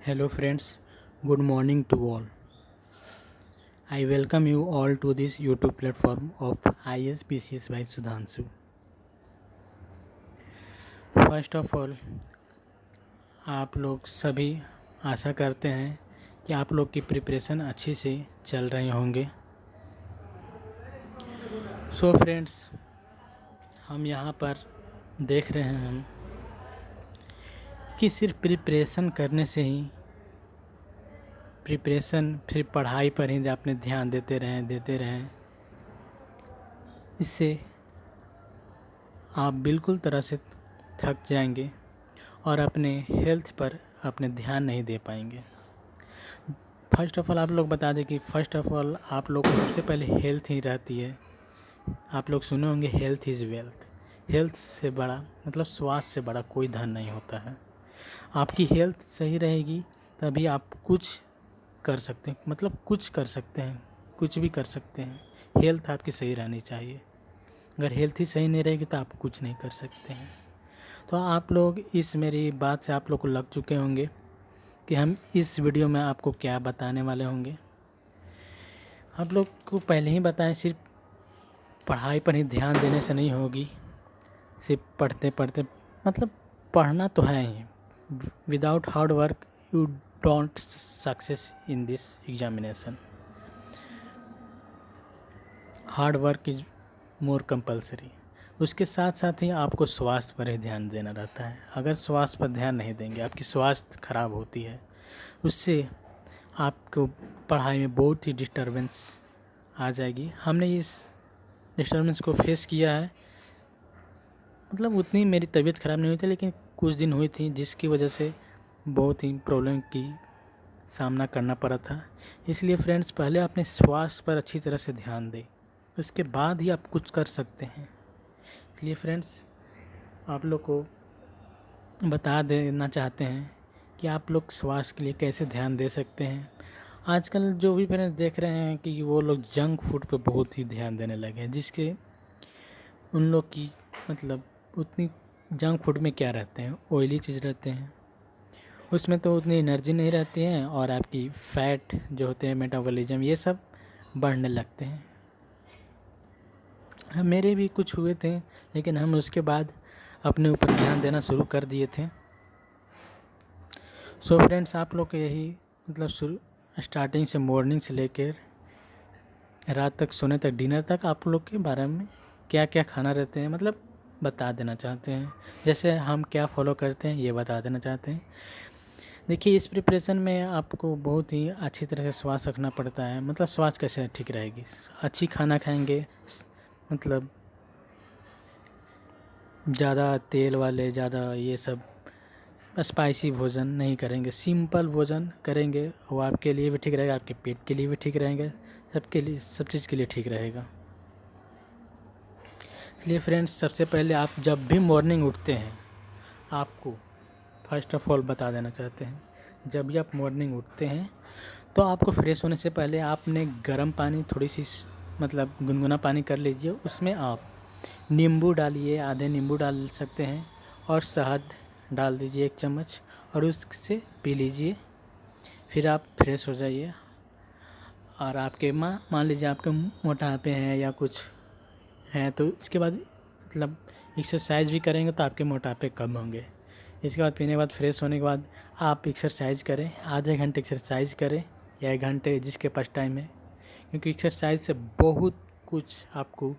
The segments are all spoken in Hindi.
Hello friends, good morning to all. I welcome you all to this YouTube platform of ISPCS by Sudhanshu. First of all, आप लोग सभी आशा करते हैं कि आप लोग की प्रिपरेशन अच्छी से चल रहे होंगे। सो फ्रेंड्स, हम यहाँ पर देख रहे हैं कि सिर्फ प्रिपरेशन करने से ही सिर्फ पढ़ाई पर ही अपने ध्यान देते रहें इससे आप बिल्कुल तरह से थक जाएंगे और अपने हेल्थ पर अपने ध्यान नहीं दे पाएंगे। फर्स्ट ऑफ ऑल आप लोग बता दें कि आप लोग को सबसे पहले हेल्थ ही रहती है। आप लोग सुने होंगे हेल्थ इज़ वेल्थ। हेल्थ से बड़ा मतलब स्वास्थ्य से बड़ा कोई धन नहीं होता है। आपकी हेल्थ सही रहेगी तभी आप कुछ कर सकते हैं, मतलब कुछ कर सकते हैं, कुछ भी कर सकते हैं। हेल्थ आपकी सही रहनी चाहिए। अगर हेल्थ ही सही नहीं रहेगी तो आप कुछ नहीं कर सकते हैं। तो आप लोग इस मेरी बात से आप लोग को लग चुके होंगे कि हम इस वीडियो में आपको क्या बताने वाले होंगे। आप लोग को पहले ही बताएं, सिर्फ पढ़ाई पर ही ध्यान देने से नहीं होगी। सिर्फ पढ़ते पढ़ते मतलब पढ़ना तो है ही, without hard work you don't success in this examination. Hard work is more compulsory. उसके साथ साथ ही आपको स्वास्थ्य पर ही ध्यान देना रहता है। अगर स्वास्थ्य पर ध्यान नहीं देंगे, आपकी स्वास्थ्य खराब होती है, उससे आपको पढ़ाई में बहुत ही डिस्टर्बेंस आ जाएगी। हमने इस डिस्टर्बेंस को फेस किया है। मतलब उतनी मेरी तबीयत ख़राब नहीं हुई थी, लेकिन कुछ दिन हुई थी जिसकी वजह से बहुत ही प्रॉब्लम की सामना करना पड़ा था। इसलिए फ्रेंड्स, पहले अपने स्वास्थ्य पर अच्छी तरह से ध्यान दें, उसके बाद ही आप कुछ कर सकते हैं। इसलिए फ्रेंड्स, आप लोग को बता देना चाहते हैं कि आप लोग स्वास्थ्य के लिए कैसे ध्यान दे सकते हैं। आजकल जो भी पेरेंट्स देख रहे हैं कि वो लोग जंक फूड पे बहुत ही ध्यान देने लगे हैं, जिसके उन लोग की मतलब उतनी जंक फूड में क्या रहते हैं, ऑयली चीज़ रहते हैं, उसमें तो उतनी एनर्जी नहीं रहती है और आपकी फ़ैट जो होते हैं, मेटाबॉलिज्म, ये सब बढ़ने लगते हैं। मेरे भी कुछ हुए थे, लेकिन हम उसके बाद अपने ऊपर ध्यान देना शुरू कर दिए थे। सो फ्रेंड्स, आप लोग को यही मतलब स्टार्टिंग से मॉर्निंग से लेकर रात तक सोने तक, डिनर तक आप लोग के बारे में क्या क्या खाना रहते हैं मतलब बता देना चाहते हैं। जैसे हम क्या फॉलो करते हैं ये बता देना चाहते हैं। देखिए, इस प्रिपरेशन में आपको बहुत ही अच्छी तरह से स्वास्थ्य रखना पड़ता है। मतलब स्वास्थ्य कैसे ठीक रहेगी, अच्छी खाना खाएंगे, मतलब ज़्यादा तेल वाले, ज़्यादा ये सब स्पाइसी भोजन नहीं करेंगे, सिंपल भोजन करेंगे। वो आपके लिए भी ठीक रहेगा, आपके पेट के लिए भी ठीक रहेंगे, सबके लिए, सब चीज़ के लिए ठीक रहेगा। इसलिए फ्रेंड्स, सबसे पहले आप जब भी मॉर्निंग उठते हैं, आपको फर्स्ट ऑफ ऑल बता देना चाहते हैं, जब भी आप मॉर्निंग उठते हैं तो आपको फ्रेश होने से पहले आपने गर्म पानी, थोड़ी सी मतलब गुनगुना पानी कर लीजिए। उसमें आप नींबू डालिए, आधे नींबू डाल सकते हैं, और शहद डाल दीजिए 1 चम्मच, और उससे पी लीजिए। फिर आप फ्रेश हो जाइए। और आपके मान लीजिए आपके मोटापे हैं या कुछ हैं, तो इसके बाद मतलब एक्सरसाइज भी करेंगे तो आपके मोटापे कम होंगे। इसके बाद पीने के बाद, फ्रेश होने के बाद आप एक्सरसाइज करें, आधे घंटे एक्सरसाइज करें या 1 घंटे, जिसके पास टाइम है। क्योंकि एक्सरसाइज से बहुत कुछ आपको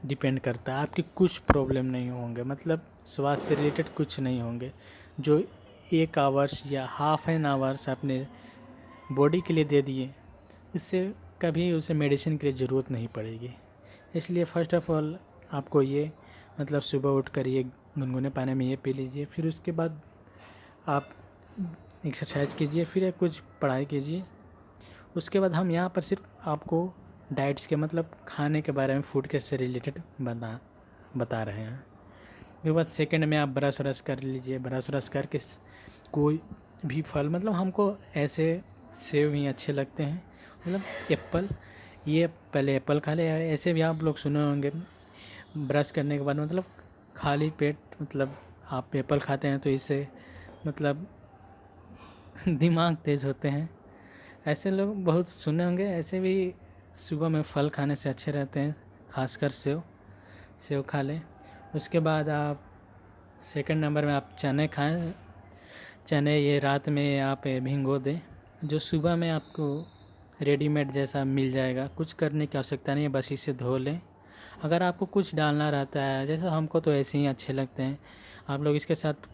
डिपेंड करता है। आपकी कुछ प्रॉब्लम नहीं होंगे, मतलब स्वास्थ्य से रिलेटेड कुछ नहीं होंगे। जो 1 आवर्स या हाफ एन आवर्स अपने बॉडी के लिए दे दिए, इससे कभी उसे मेडिसिन की ज़रूरत नहीं पड़ेगी। इसलिए फ़र्स्ट ऑफ़ ऑल आपको ये मतलब सुबह उठ कर ये गुनगुने पानी में ये पी लीजिए। फिर उसके बाद आप एक्सरसाइज कीजिए, फिर कुछ पढ़ाई कीजिए। उसके बाद हम यहाँ पर सिर्फ आपको डाइट्स के मतलब खाने के बारे में, फूड के से रिलेटेड बता रहे हैं। उसके बाद सेकंड में आप ब्रश व्रश कर लीजिए। ब्रश व्रश करके कोई भी फल, मतलब हमको ऐसे सेब ही अच्छे लगते हैं, मतलब एप्पल, ये पहले एप्पल खा ले। ऐसे भी आप लोग सुने होंगे, ब्रश करने के बाद मतलब खाली पेट मतलब आप एप्पल खाते हैं तो इससे मतलब दिमाग तेज़ होते हैं। ऐसे लोग बहुत सुने होंगे। ऐसे भी सुबह में फल खाने से अच्छे रहते हैं, खासकर सेव। सेव खा लें। उसके बाद आप सेकंड नंबर में आप चने खाएं। चने ये रात में आप भिगो दें, जो सुबह में आपको रेडीमेड जैसा मिल जाएगा। कुछ करने की आवश्यकता नहीं है, बस इसे धो लें। अगर आपको कुछ डालना रहता है, जैसे हमको तो ऐसे ही अच्छे लगते हैं, आप लोग इसके साथ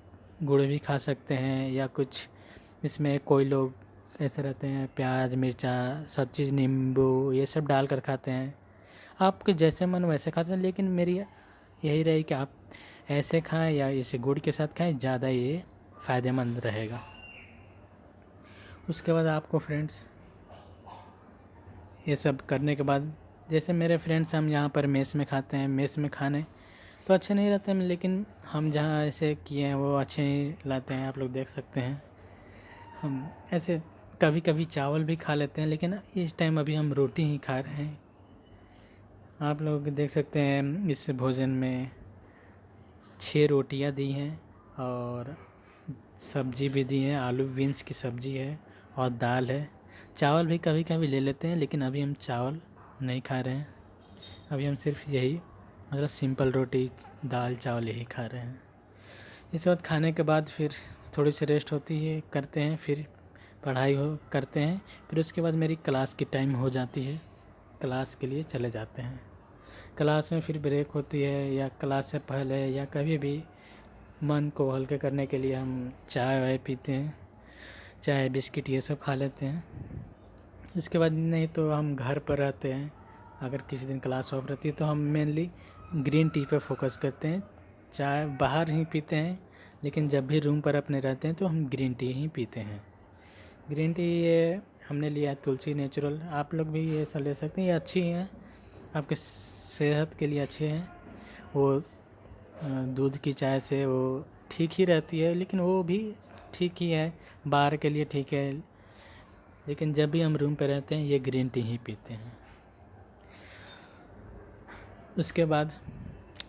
गुड़ भी खा सकते हैं, या कुछ इसमें कोई लोग ऐसे रहते हैं प्याज मिर्चा सब चीज़ नींबू ये सब डाल कर खाते हैं। आपके जैसे मन वैसे खाते हैं, लेकिन मेरी यही रही कि आप ऐसे खाएं या इसे गुड़ के साथ खाएं, ज़्यादा ये फ़ायदेमंद रहेगा। उसके बाद आपको फ्रेंड्स ये सब करने के बाद, जैसे मेरे फ्रेंड्स हम यहाँ पर मेस में खाते हैं, मेस में खाने तो अच्छे नहीं रहते हैं, लेकिन हम जहाँ ऐसे किए हैं वो अच्छे ही लाते हैं। आप लोग देख सकते हैं, हम ऐसे कभी कभी चावल भी खा लेते हैं, लेकिन इस टाइम अभी हम रोटी ही खा रहे हैं। आप लोग देख सकते हैं इस भोजन में 6 रोटियां दी हैं और सब्जी भी दी है, आलू बीन्स की सब्जी है और दाल है। चावल भी कभी कभी ले लेते हैं, लेकिन अभी हम चावल नहीं खा रहे हैं। अभी हम सिर्फ यही मतलब सिंपल रोटी दाल चावल यही खा रहे हैं। इसके बाद खाने के बाद फिर थोड़ी सी रेस्ट होती है, करते हैं, फिर पढ़ाई करते हैं। फिर उसके बाद मेरी क्लास की टाइम हो जाती है, क्लास के लिए चले जाते हैं। क्लास में फिर ब्रेक होती है, या क्लास से पहले या कभी भी मन को हल्के करने के लिए हम चाय वाय पीते हैं, चाय बिस्किट ये सब खा लेते हैं। इसके बाद नहीं तो हम घर पर रहते हैं। अगर किसी दिन क्लास ऑफ रहती है तो हम मेनली ग्रीन टी पे फोकस करते हैं। चाय बाहर ही पीते हैं, लेकिन जब भी रूम पर अपने रहते हैं तो हम ग्रीन टी ही पीते हैं। ग्रीन टी ये हमने लिया है तुलसी नेचुरल, आप लोग भी ये सब ले सकते हैं। ये अच्छी हैं, आपके सेहत के लिए अच्छे हैं। वो दूध की चाय से वो ठीक ही रहती है, लेकिन वो भी ठीक ही है, बाहर के लिए ठीक है। लेकिन जब भी हम रूम पे रहते हैं ये ग्रीन टी ही पीते हैं। उसके बाद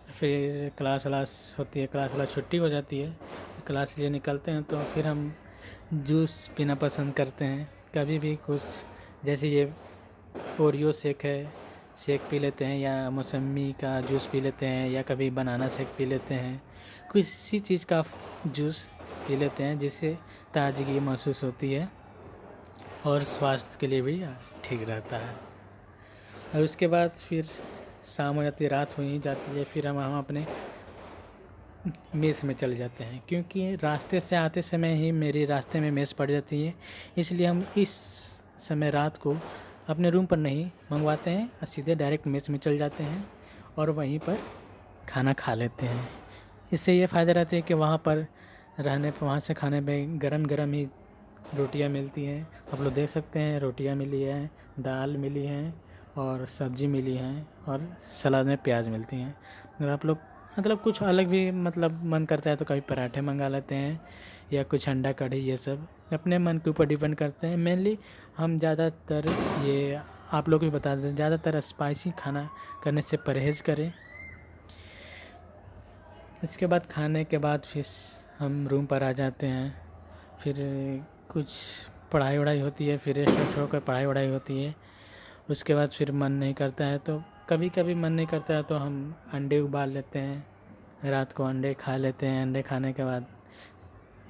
फिर क्लास होती है, क्लास छुट्टी हो जाती है, क्लास लिए निकलते हैं तो फिर हम जूस पीना पसंद करते हैं। कभी भी कुछ, जैसे ये ओरियो शेक है, शेक पी लेते हैं, या मौसमी का जूस पी लेते हैं, या कभी बनाना शेक पी लेते हैं। किसी चीज़ का जूस पी लेते हैं जिससे ताजगी महसूस होती है और स्वास्थ्य के लिए भी ठीक रहता है। और उसके बाद फिर शाम हो जाती है, रात हो ही जाती है, फिर हम अपने मेस में चले जाते हैं, क्योंकि रास्ते से आते समय ही मेरी रास्ते में मेस पड़ जाती है। इसलिए हम इस समय रात को अपने रूम पर नहीं मंगवाते हैं और सीधे डायरेक्ट मेस में चल जाते हैं और वहीं पर खाना खा लेते हैं। इससे ये फ़ायदा रहता है कि वहाँ पर रहने पर, वहाँ से खाने में गरम गरम ही रोटियां मिलती हैं। आप लोग देख सकते हैं रोटियां मिली हैं, दाल मिली हैं और सब्ज़ी मिली हैं, और सलाद में प्याज मिलती हैं। अगर आप लोग मतलब कुछ अलग भी मतलब मन करता है तो कभी पराठे मंगा लेते हैं, या कुछ अंडा कढ़ी, ये सब अपने मन के ऊपर डिपेंड करते हैं। मेनली हम ज़्यादातर, ये आप लोग भी बता दें, ज़्यादातर स्पाइसी खाना करने से परहेज़ करें। इसके बाद खाने के बाद फिर हम रूम पर आ जाते हैं। फिर कुछ पढ़ाई वढ़ाई होती है, फिर रेस्ट होकर पढ़ाई वढ़ाई होती है। उसके बाद फिर मन नहीं करता है तो कभी कभी मन नहीं करता है तो हम अंडे उबाल लेते हैं, रात को अंडे खा लेते हैं। अंडे खाने के बाद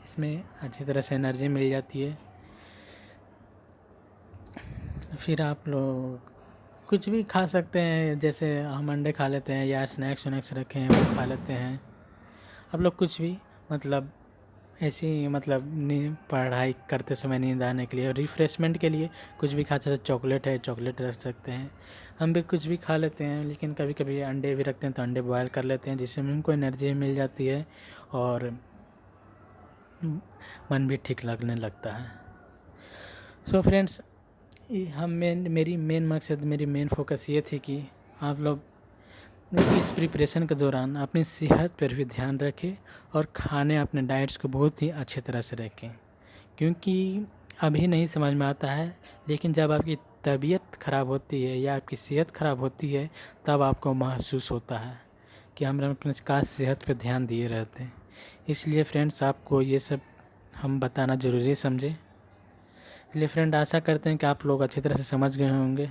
इसमें अच्छी तरह से एनर्जी मिल जाती है। फिर आप लोग कुछ भी खा सकते हैं, जैसे हम अंडे खा लेते हैं, या स्नैक्स वनैक्स रखे हैं वो खा लेते हैं। आप लोग कुछ भी मतलब ऐसी मतलब पढ़ाई करते समय नींद आने के लिए, रिफ़्रेशमेंट के लिए कुछ भी खा सकते हैं। चॉकलेट है, चॉकलेट रख सकते हैं। हम भी कुछ भी खा लेते हैं, लेकिन कभी कभी अंडे भी रखते हैं तो अंडे बॉयल कर लेते हैं, जिससे हमको एनर्जी मिल जाती है और मन भी ठीक लगने लगता है। सो फ्रेंड्स, मेरी मेन मकसद, मेरी मेन फोकस ये थी कि आप लोग इस प्रिपरेशन के दौरान अपनी सेहत पर भी ध्यान रखें और खाने अपने डाइट्स को बहुत ही अच्छी तरह से रखें, क्योंकि अभी नहीं समझ में आता है, लेकिन जब आपकी तबीयत ख़राब होती है या आपकी सेहत ख़राब होती है तब आपको महसूस होता है कि हम अपने खास सेहत पर ध्यान दिए रहते हैं। इसलिए फ्रेंड्स, आपको ये सब हम बताना ज़रूरी समझे। इसलिए फ्रेंड आशा करते हैं कि आप लोग अच्छी तरह से समझ गए होंगे।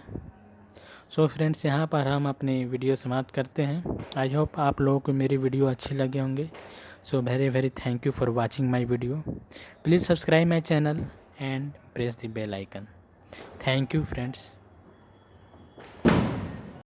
सो फ्रेंड्स, यहाँ पर हम अपनी वीडियो समाप्त करते हैं। आई होप आप लोगों को मेरी वीडियो अच्छी लगे होंगे। So very thank you for watching my video. Please subscribe my channel and press the bell icon. Thank you friends.